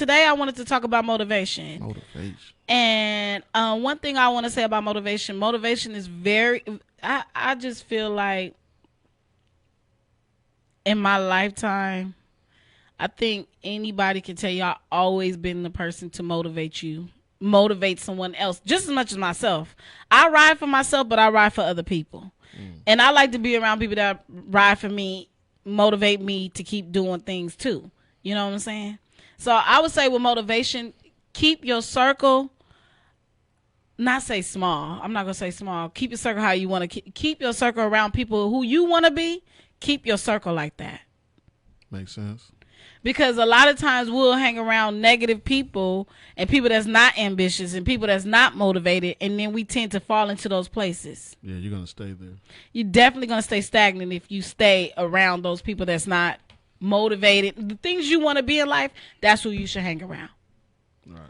today I wanted to talk about motivation. Motivation. And one thing I want to say about motivation is very, I just feel like in my lifetime, I think anybody can tell you I've always been the person to motivate someone else just as much as myself. I ride for myself, but I ride for other people. And I like to be around people that ride for me, motivate me to keep doing things too. You know what I'm saying? So I would say with motivation, keep your circle, not say small. I'm not going to say small. Keep your circle how you want to keep your circle around people who you want to be. Keep your circle like that. Makes sense. Because a lot of times we'll hang around negative people and people that's not ambitious and people that's not motivated, and then we tend to fall into those places. Yeah, you're going to stay there. You're definitely going to stay stagnant if you stay around those people that's not motivated. The things you want to be in life, that's who you should hang around. Right.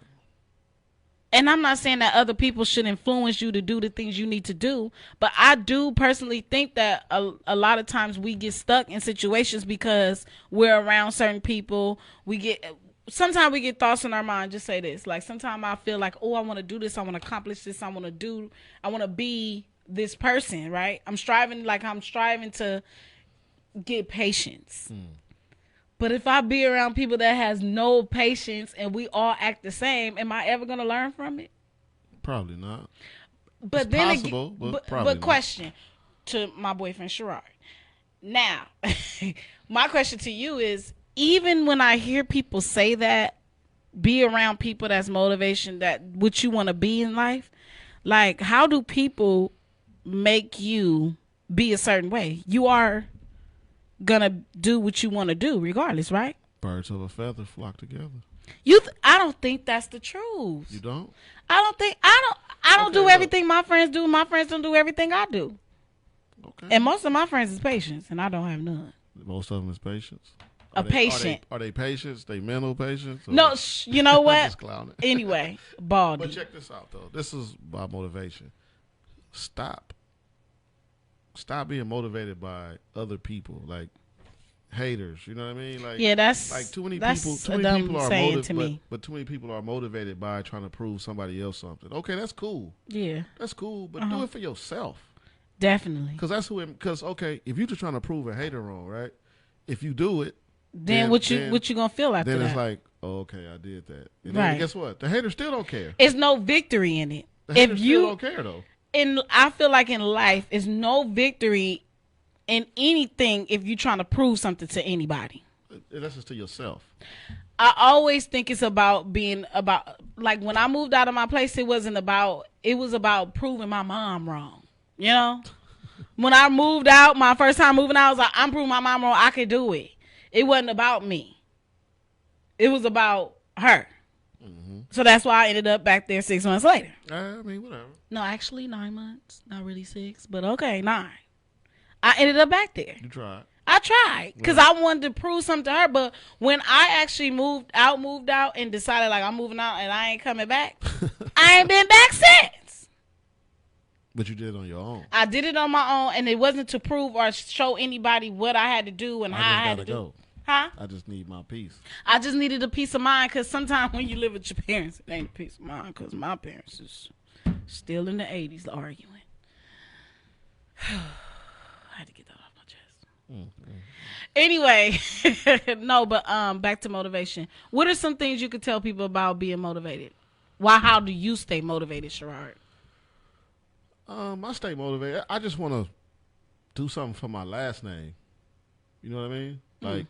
And I'm not saying that other people should influence you to do the things you need to do, but I do personally think that a lot of times we get stuck in situations because we're around certain people. Sometimes we get thoughts in our mind. Just say this, like sometimes I feel like, oh, I want to do this, I want to accomplish this, I want to be this person, right? I'm striving to get patience. But if I be around people that has no patience and we all act the same, am I ever going to learn from it? Probably not. But it's then possible, but probably question to my boyfriend Sherrod. Now, my question to you is, even when I hear people say that, be around people that's motivation, that what you want to be in life, like how do people make you be a certain way? You are gonna do what you want to do regardless, right? Birds of a feather flock together. I don't think that's the truth. You don't? I don't do everything my friends do. My friends don't do everything I do. Okay. And most of my friends is patience, and I don't have none. Most of them is patience. Patient. Are they patients? They mental patients? No, you know what? Just clowning. Anyway, baldy. But check this out though. This is about motivation. Stop being motivated by other people, like haters. You know what I mean? Like, yeah, that's like too many that's people. Too a many dumb people are saying to me. but too many people are motivated by trying to prove somebody else something. Okay, that's cool. Yeah, that's cool. But do it for yourself. Definitely. Because that's who. Because okay, if you're just trying to prove a hater wrong, right? If you do it, then what you gonna feel after that? Then it's like, oh, okay, I did that. And right. Then guess what? The haters still don't care. It's no victory in it. The haters still don't care though. And I feel like in life, it's no victory in anything if you're trying to prove something to anybody. That's just to yourself. I always think it's about like when I moved out of my place, it was about proving my mom wrong. You know? When I moved out, my first time moving out, I was like, I'm proving my mom wrong. I could do it. It wasn't about me. It was about her. Mm-hmm. So that's why I ended up back there 6 months later. I mean, whatever. No, actually 9 months. Not really 6, but okay, 9. I ended up back there. You tried. I tried because I wanted to prove something to her. But when I actually moved out and decided like I'm moving out and I ain't coming back, I ain't been back since. But you did it on your own. I did it on my own, and it wasn't to prove or show anybody what I had to do and how I had to do. Huh? I just need my peace. I just needed a peace of mind because sometimes when you live with your parents, it ain't a peace of mind because my parents is still in the 80s arguing. I had to get that off my chest. Mm-hmm. Anyway, no, but back to motivation. What are some things you could tell people about being motivated? How do you stay motivated, Sherrod? I stay motivated. I just want to do something for my last name. You know what I mean? Like,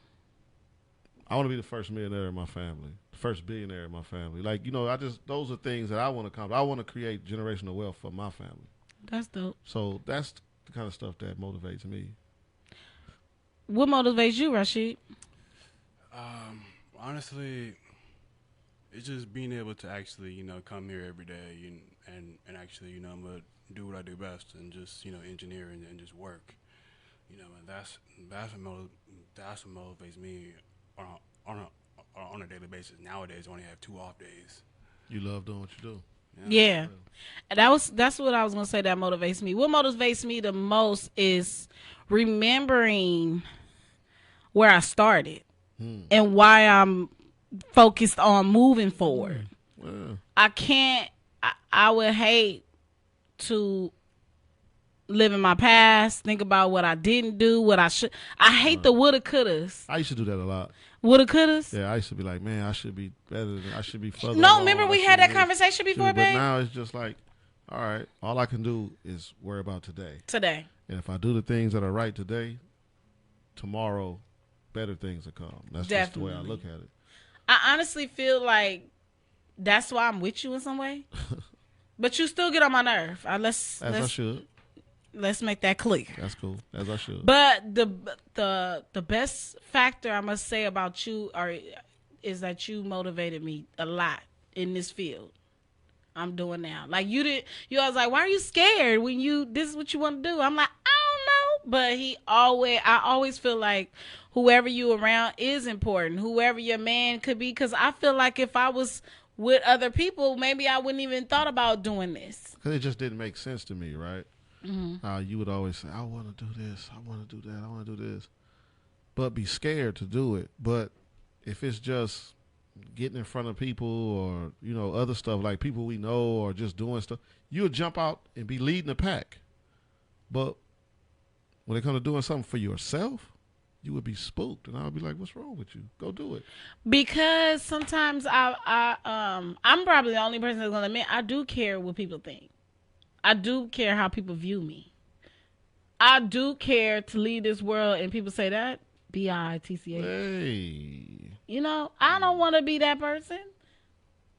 I want to be the first millionaire in my family, the first billionaire in my family. Like, you know, those are things that I want to accomplish. I want to create generational wealth for my family. That's dope. So that's the kind of stuff that motivates me. What motivates you, Rashid? Honestly, it's just being able to actually, you know, come here every day and actually, you know, I'm going to do what I do best and just, you know, engineer and just work. You know, and that's what motivates me on a daily basis. Nowadays, I only have 2 off days. You love doing what you do. Yeah. That's what I was gonna say. That motivates me. What motivates me the most is remembering where I started and why I'm focused on moving forward. Yeah. I can't. I would hate to live in my past, think about what I didn't do, what I should. I hate the woulda, couldas. I used to do that a lot. Woulda, couldas. Yeah, I used to be like, man, I should be better than, I should be further No, along, remember I we should had that be- conversation before, But babe? now it's just like, all right, all I can do is worry about today. Today. And if I do the things that are right today, tomorrow, better things will come. That's just the way I Definitely. look at it. I honestly feel like that's why I'm with you in some way. But you still get on my nerve. As I should. Let's make that clear. That's cool. As I should. But the best factor I must say about you is that you motivated me a lot in this field. I'm doing now. Like you always like, why are you scared when this is what you want to do? I'm like, I don't know. But I always feel like whoever you around is important. Whoever your man could be. Cause I feel like if I was with other people, maybe I wouldn't even thought about doing this. Because it just didn't make sense to me, right? You would always say, I want to do this, I want to do that, I want to do this. But be scared to do it. But if it's just getting in front of people or, other stuff like people we know or just doing stuff, you'll jump out and be leading the pack. But when it comes to doing something for yourself, you would be spooked. And I would be like, what's wrong with you? Go do it. Because sometimes I'm probably the only person that's going to admit I do care what people think. I do care how people view me. I do care to leave this world and people say that B-I-T-C-H. Hey. I don't want to be that person.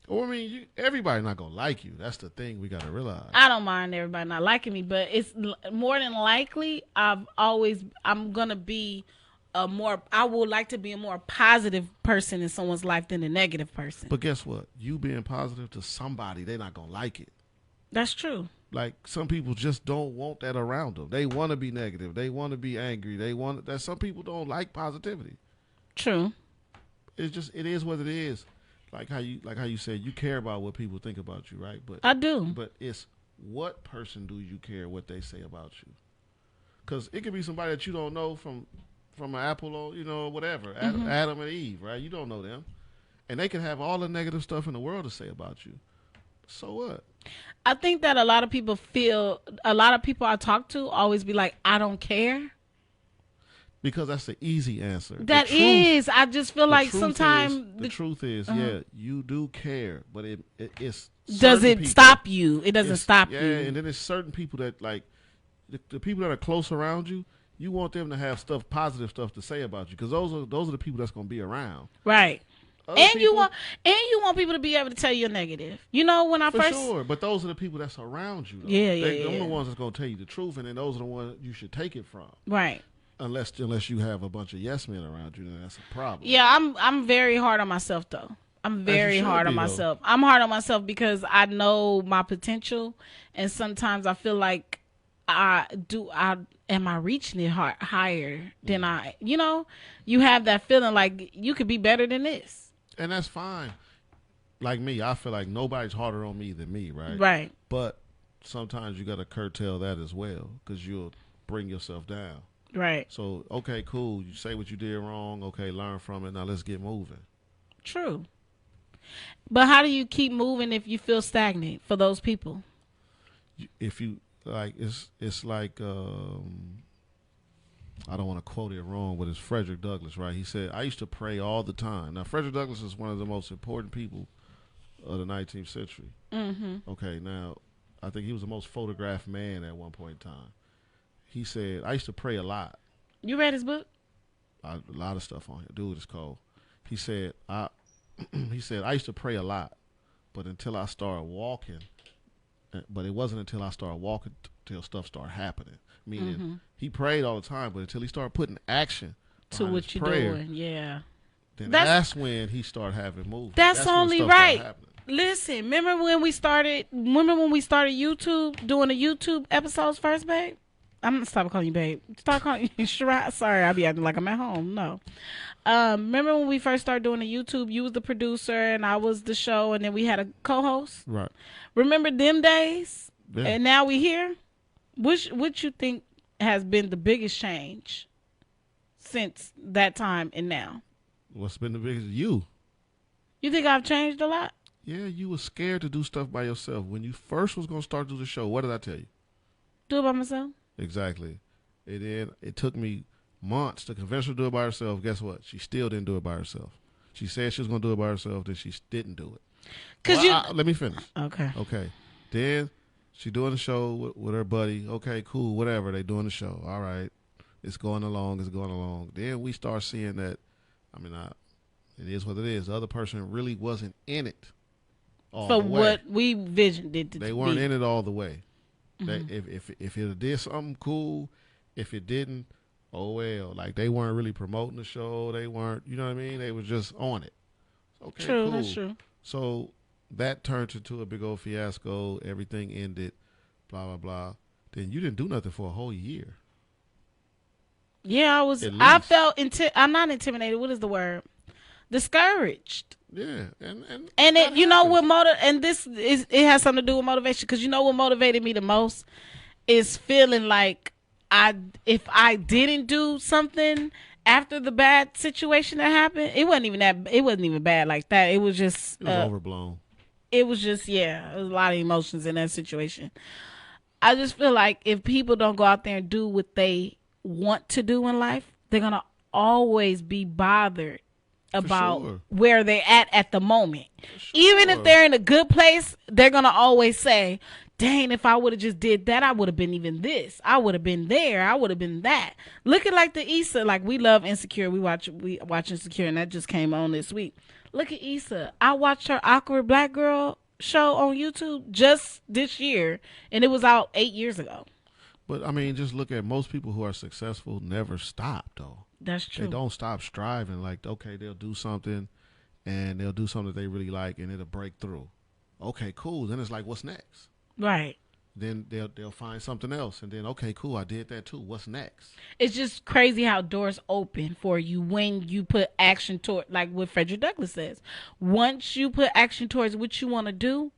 Or, everybody not going to like you. That's the thing we got to realize. I don't mind everybody not liking me, but it's more than likely I'm going to be I would like to be a more positive person in someone's life than a negative person. But guess what? You being positive to somebody, they're not going to like it. That's true. Like some people just don't want that around them. They want to be negative. They want to be angry. That some people don't like positivity. True. It is what it is. Like how you said, you care about what people think about you, right? But I do. But it's what person do you care what they say about you? Because it could be somebody that you don't know from an apple or whatever, Adam and Eve, right? You don't know them, and they can have all the negative stuff in the world to say about you. So what? I think that a lot of people I talk to always be like, I don't care. Because that's the easy answer. That is. I just feel like sometimes the truth is, you do care, but it's does it people, stop you? It doesn't stop you. Yeah, and then there's certain people that like the people that are close around you. You want them to have positive stuff to say about you, because those are the people that's going to be around. Right. Other And people, you want people to be able to tell you a negative. When I for first sure, but those are the people that's around you. Though. Yeah. They're the ones that's going to tell you the truth, and then those are the ones you should take it from. Right. Unless you have a bunch of yes men around you, then that's a problem. Yeah, I'm very hard on myself though. I'm very hard on myself. I'm hard on myself because I know my potential, and sometimes I feel like am I reaching it higher than I? You have that feeling like you could be better than this. And that's fine. Like me, I feel like nobody's harder on me than me, right? Right. But sometimes you got to curtail that as well, because you'll bring yourself down. Right. So, okay, cool. You say what you did wrong. Okay, learn from it. Now let's get moving. True. But how do you keep moving if you feel stagnant for those people? If you like, it's like I don't want to quote it wrong, but it's Frederick Douglass, right? He said, I used to pray all the time. Now, Frederick Douglass is one of the most important people of the 19th century. Mm-hmm. Okay, now, I think he was the most photographed man at one point in time. He said, I used to pray a lot. You read his book? A lot of stuff on here. Dude, it's cold. He said, I used to pray a lot, but until I started walking, but it wasn't until I started walking till stuff started happening. Meaning, he prayed all the time, but until he started putting action to what you're doing, yeah. Then that's when he started having movement. That's only right. Listen, remember when we started YouTube, doing the YouTube episodes first, babe? I'm gonna stop calling you babe. Start calling you Shirai. Sorry, I'll be acting like I'm at home. No. Remember when we first started doing the YouTube, you was the producer and I was the show, and then we had a co-host? Right. Remember them days? Yeah. And now we here? What you think has been the biggest change since that time and now? What's been the biggest? You. You think I've changed a lot? Yeah, you were scared to do stuff by yourself. When you first was going to start to do the show, what did I tell you? Do it by myself? Exactly. And then it took me months to convince her to do it by herself. Guess what? She still didn't do it by herself. She said she was going to do it by herself, then she didn't do it. Let me finish. Okay. Okay. Then she doing the show with her buddy. Okay, cool, whatever. They doing the show. All right. It's going along. It's going along. Then we start seeing that, it is what it is. The other person really wasn't in it all For the way. what we visioned it to be. They weren't in it all the way. Mm-hmm. If it did something cool, if it didn't, oh well. Like they weren't really promoting the show. They weren't, you know what I mean? They was just on it. Okay, True, cool. that's true. So that turned into a big old fiasco. Everything ended, blah, blah, blah. Then you didn't do nothing for a whole year. Yeah, I felt, I'm not intimidated. What is the word? Discouraged. Yeah. And it, you know what it has something to do with motivation, because you know what motivated me the most is feeling like if I didn't do something after the bad situation that happened, it wasn't even bad like that. It was just it was overblown. It was just, there was a lot of emotions in that situation. I just feel like if people don't go out there and do what they want to do in life, they're gonna always be bothered about where they're at the moment. Even if they're in a good place, they're gonna always say, dang, if I would have just did that, I would have been even this. I would have been there. I would have been that. Look at like the Issa, like we love Insecure. We watch Insecure, and that just came on this week. Look at Issa. I watched her Awkward Black Girl show on YouTube just this year, and it was out 8 years ago. But just look at most people who are successful never stop though. That's true. They don't stop striving. Like, okay, they'll do something, and they'll do something that they really like, and it'll break through. Okay, cool. Then it's like, what's next? Right. Then they'll find something else, and then okay, cool, I did that too. What's next? It's just crazy how doors open for you when you put action toward, like what Frederick Douglass says. Once you put action towards what you want to do,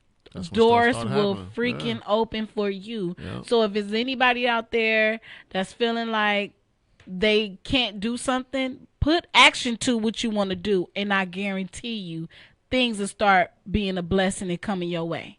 doors will freaking open for you. Yeah. So if there's anybody out there that's feeling like they can't do something, put action to what you want to do, and I guarantee you things will start being a blessing and coming your way.